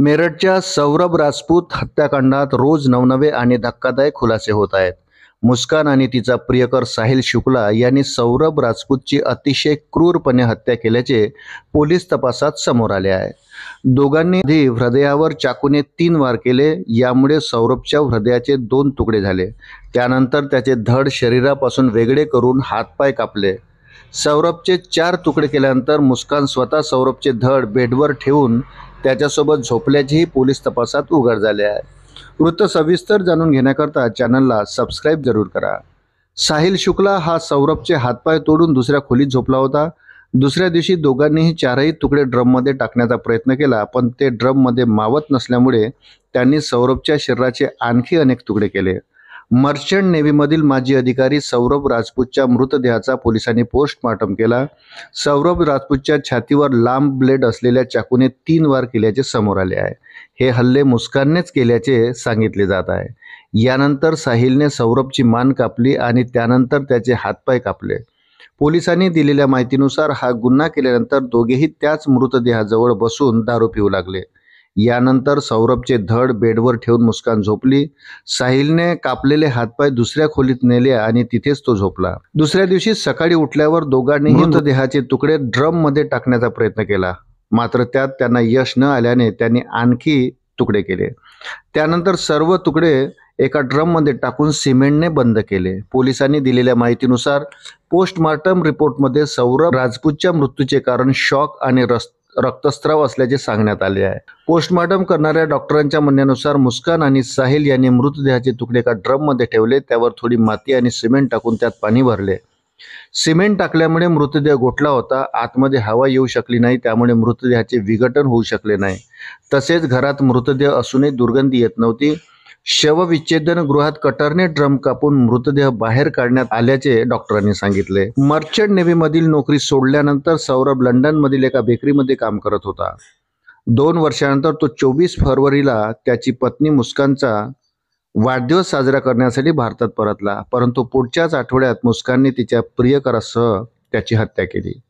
मेरठच्या सौरभ राजपूत हत्याकांडात रोज नवनवे आणि धक्कादायक खुलासे होत आहेत। मुस्कान आणि तिचा प्रियकर साहिल शुक्ला यांनी सौरभ राजपूतची अतिशय क्रूरपणे हत्या केल्याचे पोलीस तपासात समोर आले आहे। दोघांनी हृदयावर चाकूने 3 वार केले, यामुळे सौरभच्या हृदयाचे 2 तुकडे झाले। त्यानंतर त्याचे धड शरीरापासून वेगळे करून हातपाय कापले। सौरभचे 4 तुकडे केल्यानंतर मुस्कान स्वतः सौरभचे धड बेडवर ठेवून त्याच्यासोबत झोपल्याचेही पोलीस तपासात उघड झाले आहे। वृत्त सविस्तर जाणून घेण्याकरता चॅनलला सबस्क्राइब जरूर करा। साहिल शुक्ला हा सौरभचे हातपाय तोडून दुसऱ्या खोलीत झोपला होता। दुसऱ्या दिवशी दोघांनीही 4ही तुकडे ड्रममध्ये टाकण्याचा प्रयत्न केला, पण ते ड्रममध्ये मावत नसल्यामुळे त्यांनी सौरभच्या शरीराचे आणखी अनेक तुकडे केले। मर्चंट नेव्हीमधील माजी अधिकारी सौरभ राजपूतच्या मृतदेहाचा पोलिसांनी पोस्टमार्टम केला। सौरभ राजपूतच्या छातीवर लांब ब्लेड असलेल्या चाकूने 3 वार केल्याचे समोर आले आहे। हे हल्ले मुस्काननेच केल्याचे सांगितले जात आहे। यानंतर साहिलने सौरभची मान कापली आणि त्यानंतर त्याचे हातपाय कापले। पोलिसांनी दिलेल्या माहितीनुसार हा गुन्हा केल्यानंतर दोघेही त्याच मृतदेहाजवळ बसून दारू पिऊ लागले। यानंतर सौरभचे धड बेडवर ठेवून मुस्कान झोपली। साहिलने कापलेले हातपाय दुसऱ्या खोलीत नेले आणि तिथेच तो झोपला। दुसऱ्या दिवशी सकाळी उठल्यावर दोघांनी मृतदेहाचे तुकडे ड्रम मध्ये टाकण्याचा प्रयत्न केला, मात्र त्यात त्यांना यश न आल्याने त्यांनी आणखी तुकडे केले। त्यानंतर सर्व तुकडे एका ड्रम मध्ये टाकून सिमेंटने बंद केले। पोलिसांनी दिलेल्या माहितीनुसार पोस्टमार्टम रिपोर्टमध्ये सौरभ राजपूतच्या मृत्यूचे कारण शॉक आणि रक्तस्राव असल्याचे सांगण्यात आले आहे। पोस्टमार्टम करणाऱ्या डॉक्टरांच्या म्हणण्यानुसार मुस्कान आणि साहिल यांनी मृतदेहाचे तुकडे एका ड्रम मध्ये ठेवले, त्यावर थोडी माती आणि सिमेंट टाकून त्यात पाणी भरले। सिमेंट टाकल्यामुळे मृतदेह गोठला होता, आतमध्ये हवा येऊ शकली नाही, त्यामुळे मृतदेहाचे विघटन होऊ शकले नाही। तसेच घरात मृतदेह असूनही दुर्गंधी येत नव्हती। शवविच्छेदन गृहात कटरने ड्रम कापून मृतदेह बाहेर काढण्यात आल्याचे डॉक्टरांनी सांगितले। मर्चंट नेव्हीमधील नोकरी सोडल्यानंतर सौरभ लंडनमधील एका बेकरीमध्ये काम करत होता। 2 वर्षानंतर तो 24 फरवरीला त्याची पत्नी मुस्कानचा वाढदिवस साजरा करण्यासाठी भारतात परतला, परंतु पुढच्याच आठवड्यात मुस्कानने तिच्या प्रियकरासह त्याची हत्या केली।